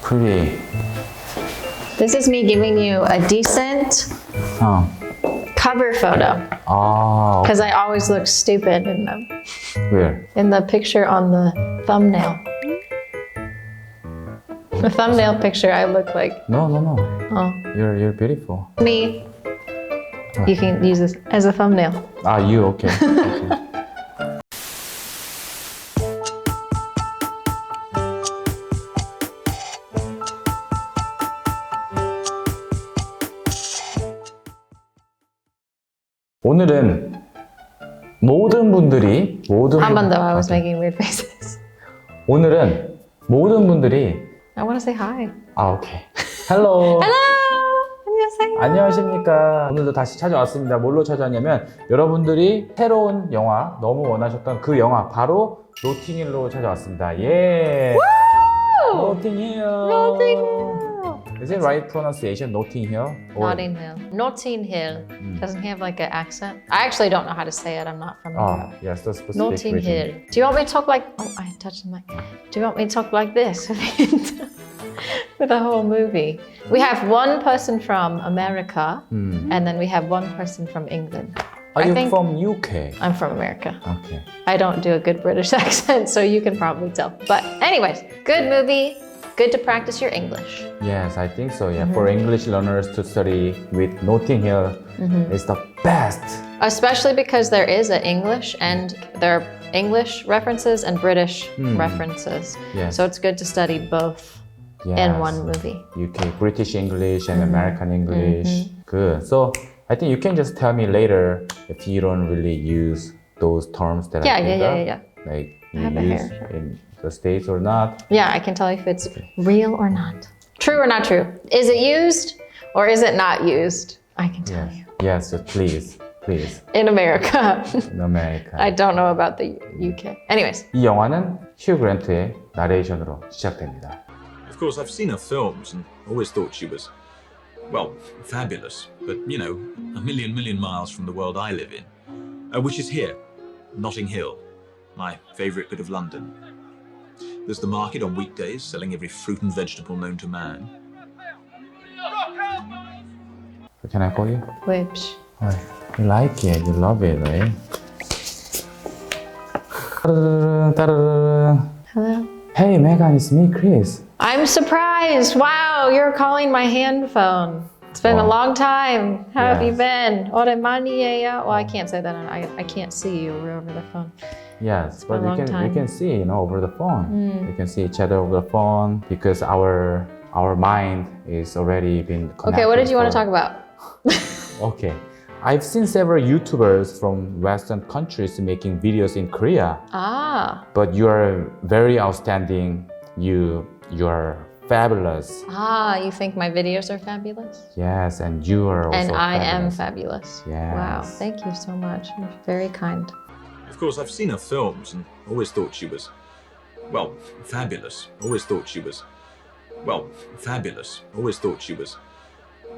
pretty. This is me giving you a decent 어. cover photo. 아, Because I always look stupid where? in the picture on the thumbnail. The thumbnail picture, I look like, No. oh, You're beautiful. me. You can use this as a thumbnail. Ah, you okay? Okay. 오늘은 모든 분들이 한 번 더, I was making weird faces. 오늘은 모든 분들이 I want to say hi. 아 오케이. 헬로. Hello! 안녕하세요. 안녕하십니까. 오늘도 다시 찾아왔습니다. 뭘로 찾아왔냐면 여러분들이 새로운 영화 너무 원하셨던 그 영화 바로 노팅힐로 찾아왔습니다. 예. 노팅힐. Notting Is it right pronunciation? Noting힐? Notting Hill. Notting Hill. Doesn't he have like an accent? I actually don't know how to say it. I'm not from Oh, Europe. yes, the specific Notting region. Hill. Do you want me to talk like... Oh, I touched the mic. Do you want me to talk like this? With the whole movie. We have one person from America and then we have one person from England. Are I you think from UK? I'm from America. Okay. I don't do a good British accent, so you can probably tell. But anyways, good movie. Good to practice your English. Yes, I think so. Yeah, for English learners to study with Noting힐 is the best. Especially because there is an English and there are English references and British references. Yes. So it's good to study both in one movie. UK British English and American English. Good. So I think you can just tell me later if you don't really use those terms that I picked up. Yeah. Like you have a use hair. in the States or not. Yeah, I can tell you if it's real or not. True or not true. Is it used or is it not used? I can tell you. Yes, so please. In America. In America. I don't know about the UK. Anyways. 이 영화는 휴 그랜트의 나레이션으로 시작됩니다. Of course, I've seen her films and always thought she was, well, fabulous. But, you know, a million miles from the world I live in. Which is here, Notting Hill, my favourite bit of London. There's the market on weekdays, selling every fruit and vegetable known to man. Can I call you? Which? You like it, you love it, right? Hello? Hey Megan, it's me, Chris. I'm surprised. Wow, you're calling my hand phone. It's been a Wow. long time. How have you Yes. been? 오랜만이에요. Well, I can't say that. I can't see you. We're over the phone. Yes, but been a long you time. can see, over the phone. We can see each other over the phone because our mind is already been connected. Okay, what did you want to talk about? Okay, I've seen several YouTubers from Western countries making videos in Korea, but you are very outstanding. You are fabulous. You think my videos are fabulous? Yes, and you are also And I am fabulous. fabulous. Wow, Yes. thank you so much. You're very kind. Of course, I've seen her films and always thought she was, well, fabulous. Always thought she was, well, fabulous. Always thought she was,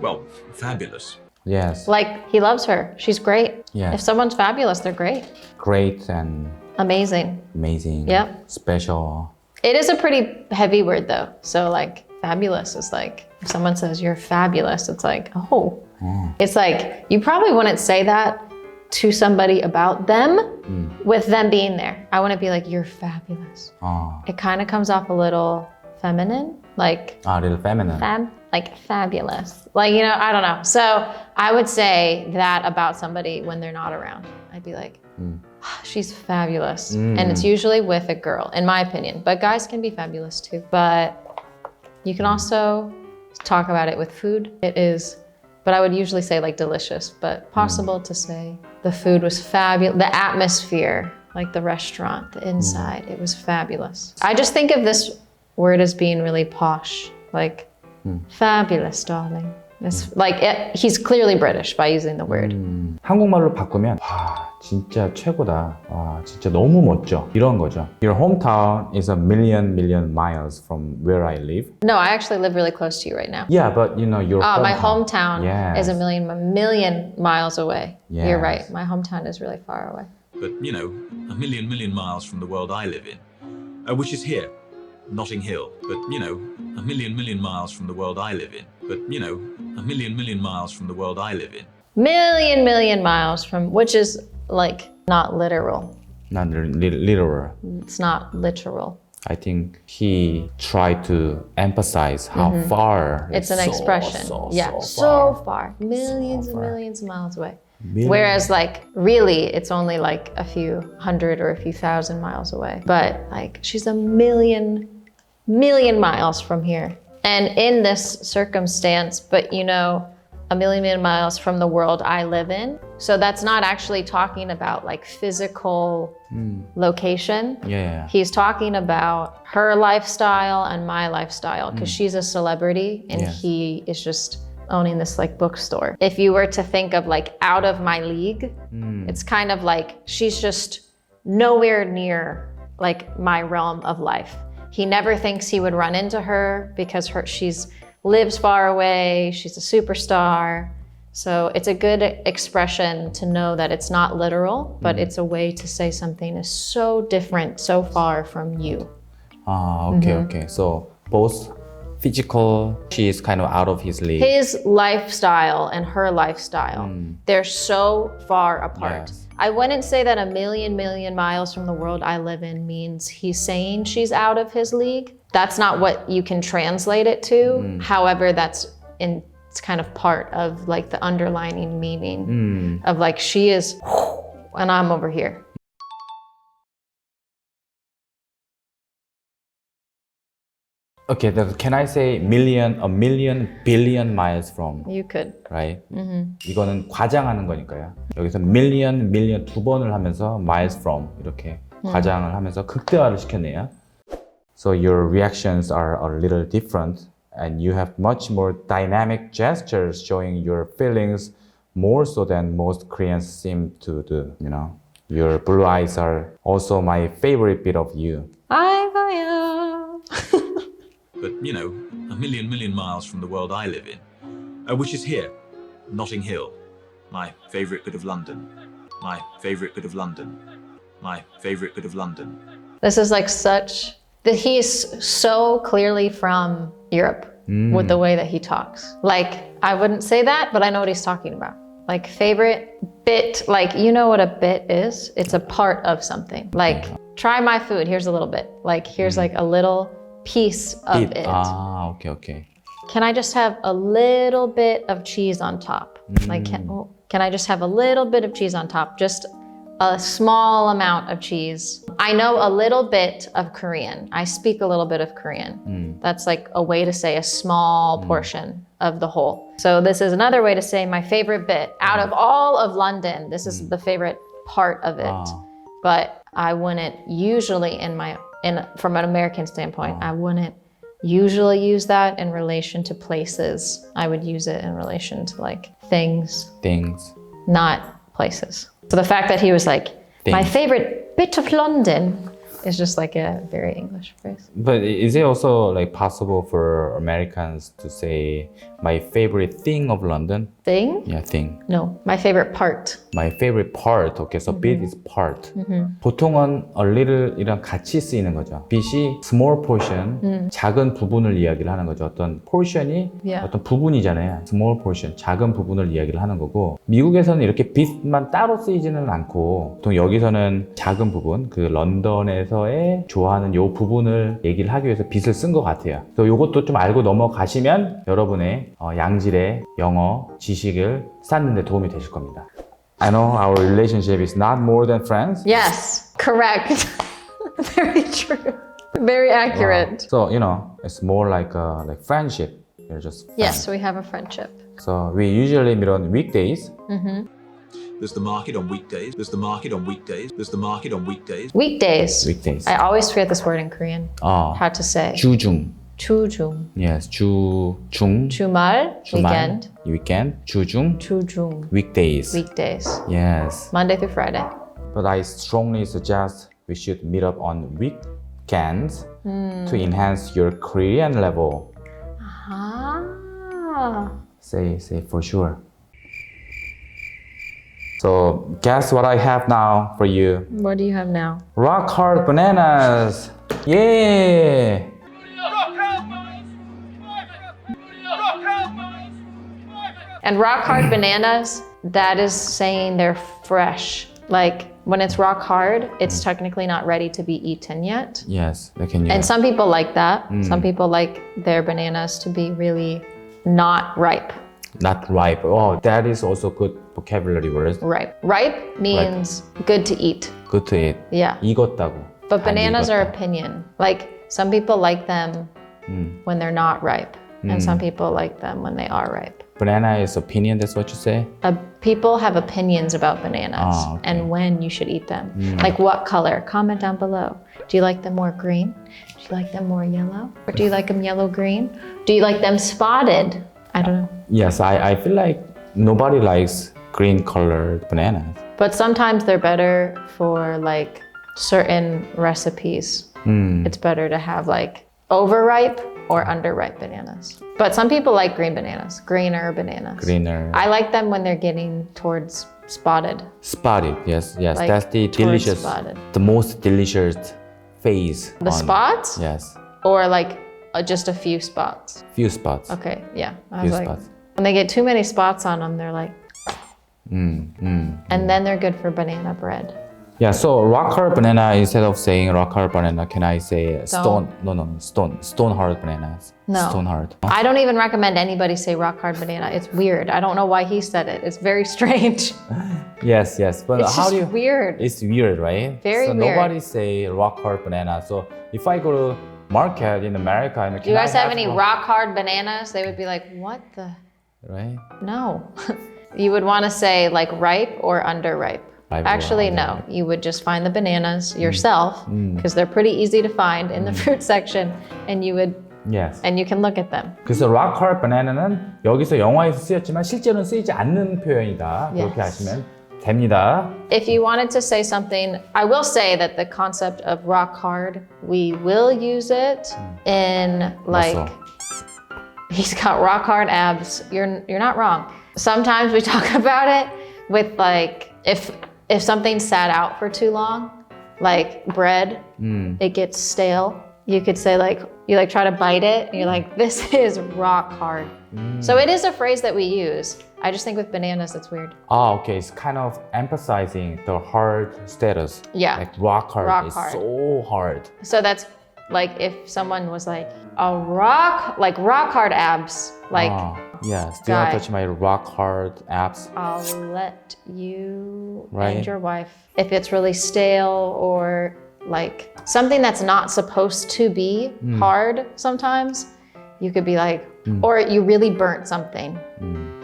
well, fabulous. Yes, Like, he loves her. She's great. Yes. If someone's fabulous, they're great. great and Amazing. amazing. Yep. Special. It is a pretty heavy word though. So like fabulous is like, if someone says you're fabulous, it's like, oh. It's like, you probably wouldn't say that to somebody about them with them being there. I wouldn't be like, you're fabulous. It kind of comes off a little feminine, like A little feminine. like fabulous. Like, I don't know. So I would say that about somebody when they're not around. I'd be like, she's fabulous. And it's usually with a girl, in my opinion. But guys can be fabulous too. But you can also talk about it with food. It is, but I would usually say like delicious, but possible to say the food was fabulous. The atmosphere, like the restaurant, the inside, it was fabulous. I just think of this word as being really posh, like fabulous, darling. It's like he's clearly British by using the word. 한국말로 바꾸면 와 진짜 최고다. 와 진짜 너무 멋져. 이런 거죠. Your hometown is a million miles from where I live. No, I actually live really close to you right now. Yeah, but your My hometown Yes. is a million miles away. You're Yes. right. My hometown is really far away. But, you know, a million miles from the world I live in. Which is here, Notting Hill. But, you know, a million miles from the world I live in. But, you know, a million miles from the world I live in. Million miles from, which is like not literal. Not literal. It's not literal. I think he tried to emphasize how far. It's an expression. So far. Millions and millions of miles away. Whereas like really it's only like a few hundred or a few thousand miles away. But like she's a million miles from here. And in this circumstance, but you know, a million miles from the world I live in. So that's not actually talking about like physical location. Yeah. He's talking about her lifestyle and my lifestyle because she's a celebrity and he is just owning this like bookstore. If you were to think of like out of my league, it's kind of like she's just nowhere near like my realm of life. He never thinks he would run into her because she's lives far away, she's a superstar. So it's a good expression to know that it's not literal, but it's a way to say something is so different, so far from you. Okay. So both physical, she is kind of out of his league. His lifestyle and her lifestyle, they're so far apart. Yes. I wouldn't say that a million miles from the world I live in means he's saying she's out of his league. That's not what you can translate it to. However, it's kind of part of like the underlining meaning of like she is and I'm over here. Okay, can I say a million, billion miles from? You could. Right? 이거는 과장하는 거니까요. 여기서 million 두 번을 하면서 miles from 이렇게 과장을 하면서 극대화를 시켰네요. So your reactions are a little different and you have much more dynamic gestures showing your feelings more so than most Koreans seem to do, you know. Your blue eyes are also my favorite bit of you. But, you know, a million miles from the world I live in, which is here, Notting Hill, my favourite bit of London, my favourite bit of London, my favourite bit of London. This is like such, that he is so clearly from Europe with the way that he talks. Like, I wouldn't say that, but I know what he's talking about. Like favorite bit, like you know what a bit is? It's a part of something. Like, try my food, here's a little bit. Like, here's like a little piece of it. Okay. Can I just have a little bit of cheese on top? Like, can I just have a little bit of cheese on top? Just a small amount of cheese. I know a little bit of Korean. I speak a little bit of Korean. That's like a way to say a small portion of the whole. So this is another way to say my favorite bit. Out of all of London, this is the favorite part of it. But I wouldn't usually from an American standpoint, I wouldn't usually use that in relation to places. I would use it in relation to like things, not places. So the fact that he was like, my favorite bit of London is just like a very English phrase. But is it also like possible for Americans to say my favorite thing of London? Thing? Yeah, thing. No, my favorite part. My favorite part. Okay, so bit is part. 보통은 a little 이랑 같이 쓰이는 거죠. bit이 small portion, 작은 부분을 이야기를 하는 거죠. 어떤 portion이 어떤 부분이잖아요. small portion, 작은 부분을 이야기를 하는 거고 미국에서는 이렇게 bit만 따로 쓰이지는 않고 보통 여기서는 작은 부분, 그 런던에서의 좋아하는 요 부분을 얘기를 하기 위해서 bit을 쓴 것 같아요. 그래서 요것도 좀 알고 넘어가시면 여러분의 양질의 영어 지식을 쌓는 데 도움이 되실 겁니다. I know our relationship is not more than friends. Yes, correct. Very true. Very accurate. Wow. So, you know, it's more like friendship. You're just friends. Yes, we have a friendship. So we usually meet on weekdays. There's the market on weekdays. There's the market on weekdays. There's the market on weekdays. Weekdays. I always forget this word in Korean. How to say. 주중. 주중. Yes, 주중. 주말. Weekend. Weekend. 주중. Weekdays. Yes. Monday through Friday. But I strongly suggest we should meet up on weekends to enhance your Korean level. Say for sure. So guess what I have now for you? What do you have now? Rock hard bananas. Yeah. And rock hard bananas, that is saying they're fresh. Like when it's rock hard, it's technically not ready to be eaten yet. Yes, they can use. And some people like that. Some people like their bananas to be really not ripe. Not ripe. Oh, that is also good vocabulary word. Ripe. Ripe means good to eat. Good to eat. Yeah. 익었다고. But bananas are 익었다. opinion. Like some people like them when they're not ripe. And some people like them when they are ripe. Banana is opinion, that's what you say? People have opinions about bananas and when you should eat them. Like what color? Comment down below. Do you like them more green? Do you like them more yellow? Or do you like them yellow-green? Do you like them spotted? I don't know. Yes, I feel like nobody likes green colored bananas. But sometimes they're better for like certain recipes. It's better to have like overripe or underripe bananas. But some people like green bananas, greener bananas. Greener. I like them when they're getting towards spotted. Spotted, yes. Like That's the towards delicious, spotted. the most delicious phase. The spots? Yes, Or like just a few spots? few spots. Okay, yeah. I Few was like, spots. when they get too many spots on them, they're like, and then they're good for banana bread. Yeah, so rock hard banana, instead of saying rock hard banana, can I say stone? No, stone hard bananas. No. Stone hard. I don't even recommend anybody say rock hard banana. It's weird. I don't know why he said it. It's very strange. Yes, but It's how just do you? weird. It's weird, right? Very so weird. Nobody say rock hard banana. So if I go to market in America, and Do you guys have any rock hard bananas? They would be like, what the? Right? No. You would want to say like ripe or underripe. Ripe or Actually, no. underripe. You would just find the bananas yourself because they're pretty easy to find in the fruit section, and you can look at them. 그래서 rock hard banana는 여기서 영화에서 쓰였지만 실제로는 쓰이지 않는 표현이다. 그렇게 Yes. 하시면 됩니다. If you wanted to say something, I will say that the concept of rock hard, we will use it in like, 맞어. he's got rock hard abs. You're not wrong. Sometimes we talk about it with like, if something sat out for too long, like bread, it gets stale. You could say like, you like try to bite it and you're like, this is rock hard. So it is a phrase that we use. I just think with bananas, it's weird. Okay. It's kind of emphasizing the hard status. Yeah. Like rock hard Rock is hard. so hard. So that's like if someone was like rock hard abs, like Yes. Do you want guy. to touch my rock hard abs? I'll let you Right. and your wife. If it's really stale or like something that's not supposed to be hard sometimes, you could be like, or you really burnt something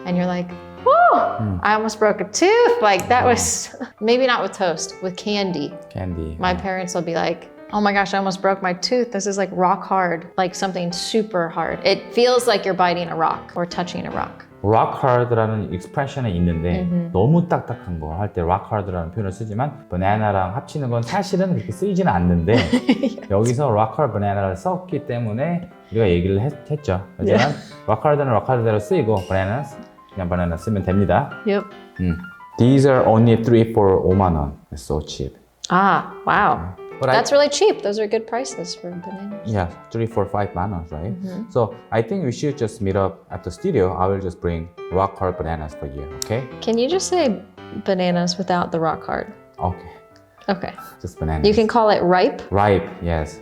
and you're like, whoo, I almost broke a tooth. Like that was, maybe not with toast, with candy. Candy. My parents will be like, oh my gosh, I almost broke my tooth. This is like rock hard, like something super hard. It feels like you're biting a rock or touching a rock. rock hard라는 expression이 있는데 너무 딱딱한 거 할 때 rock hard라는 표현을 쓰지만 banana랑 합치는 건 사실은 그렇게 쓰이지는 않는데 여기서 rock hard banana를 썼기 때문에 우리가 얘기를 했죠. 하지만 rock hard는 rock hard대로 쓰이고 bananas 그냥 banana 쓰면 됩니다. Yep. These are only 3 for 5만 원. It's so cheap. Ah, wow. But That's really cheap. Those are good prices for bananas. Yeah, 3, 4, 5 만 원, right? So I think we should just meet up at the studio. I will just bring rock hard bananas for you, okay? Can you just say bananas without the rock hard? Okay, Okay. just bananas. You can call it ripe. Ripe, yes.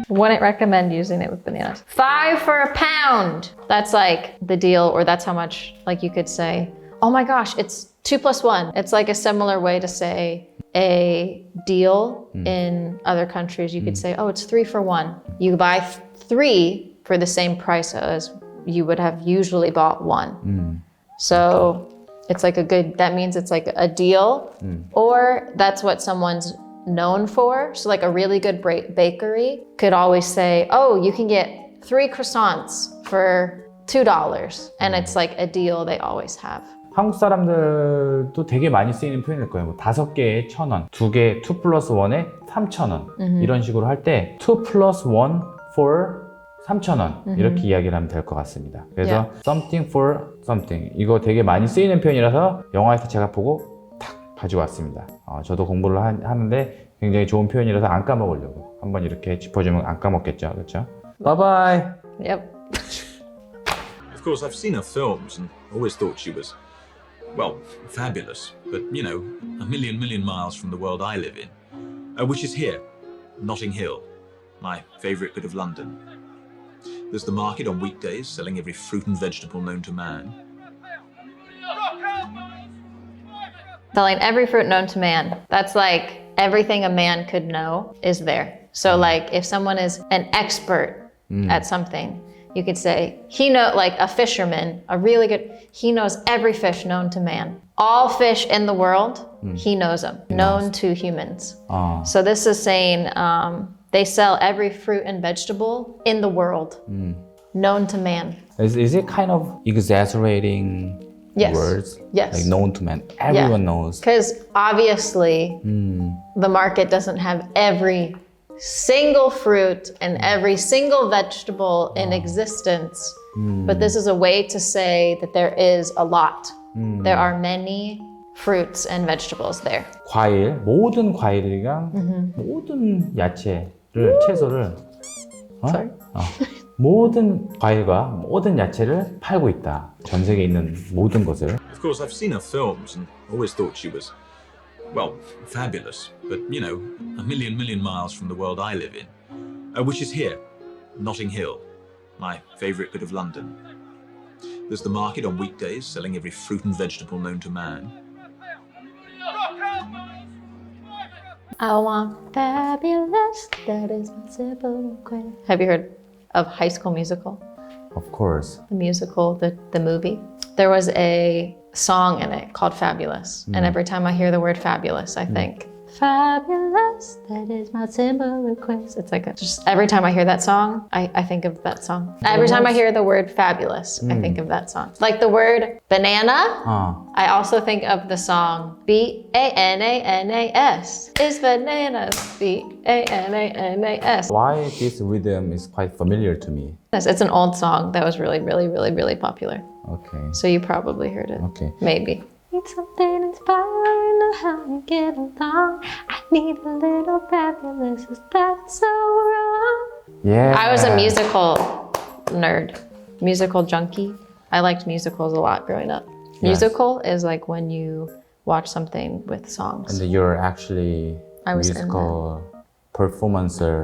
Wouldn't recommend using it with bananas. 5 for a pound. That's like the deal, or that's how much, like you could say, oh my gosh, it's 2 + 1. It's like a similar way to say a deal in other countries. You could say, oh, it's 3 for 1. You buy 3 for the same price as you would have usually bought 1. So it's like that means it's like a deal, or that's what someone's known for. So like a really good bakery could always say, oh, you can get 3 croissants for $2. And it's like a deal they always have. 한국 사람들도 되게 많이 쓰이는 표현일 거예요. 뭐 5개에 1,000원, 2개 2 + 1에 3,000원 이런 식으로 할 때 2 + 1 for 3,000원 이렇게 이야기를 하면 될 것 같습니다. 그래서 something for something 이거 되게 많이 쓰이는 표현이라서 영화에서 제가 보고 탁 가지고 왔습니다. 저도 공부를 하는데 굉장히 좋은 표현이라서 안 까먹으려고 한번 이렇게 짚어주면 안 까먹겠죠, 그렇죠? Bye-bye. Yep. Of course, I've seen her films and always thought she was, well, fabulous, but, you know, a million miles from the world I live in, which is here, Notting Hill, my favourite bit of London. There's the market on weekdays selling every fruit and vegetable known to man. Selling every fruit known to man. That's like everything a man could know is there. So like if someone is an expert at something, you could say, like a fisherman, he knows every fish known to man. All fish in the world, he knows them, known to humans. So this is saying they sell every fruit and vegetable in the world, known to man. Is it kind of exaggerating words? Yes. Like known to man. Everyone knows. Because obviously the market doesn't have every single fruit and every single vegetable in existence. But this is a way to say that there is a lot. There are many fruits and vegetables there. 과일, 모든 과일이랑 모든 야채를, 채소를 Sorry? 모든 과일과 모든 야채를 팔고 있다. 전 세계에 있는 모든 것을. Of course, I've seen her films and always thought she was, well, fabulous, but, you know, a million miles from the world I live in, which is here, Notting Hill, my favourite bit of London. There's the market on weekdays selling every fruit and vegetable known to man. I want fabulous, that is my simple request. Have you heard of High School Musical? Of course. The musical, the movie. There was a song in it called Fabulous. And every time I hear the word fabulous, I think, fabulous, that is my simple request. It's like just every time I hear that song, I think of that song. Every time I hear the word fabulous, I think of that song. Like the word banana, I also think of the song B-A-N-A-N-A-S. Is bananas, B-A-N-A-N-A-S. Why this rhythm is quite familiar to me. It's an old song that was really popular. Okay. So you probably heard it. Okay. Maybe. Need something inspiring to help me get along. I need a little fabulous. Is that so wrong? Yeah. I was a musical nerd, musical junkie. I liked musicals a lot growing up. Yes. Musical is like when you watch something with songs. And you're actually I was in musical performancer,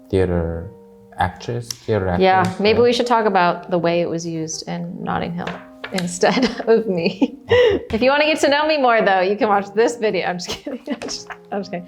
theater actress. Yeah, maybe we should talk about the way it was used in Notting Hill instead of me. If you want to get to know me more though, you can watch this video. I'm just kidding. I'm just kidding.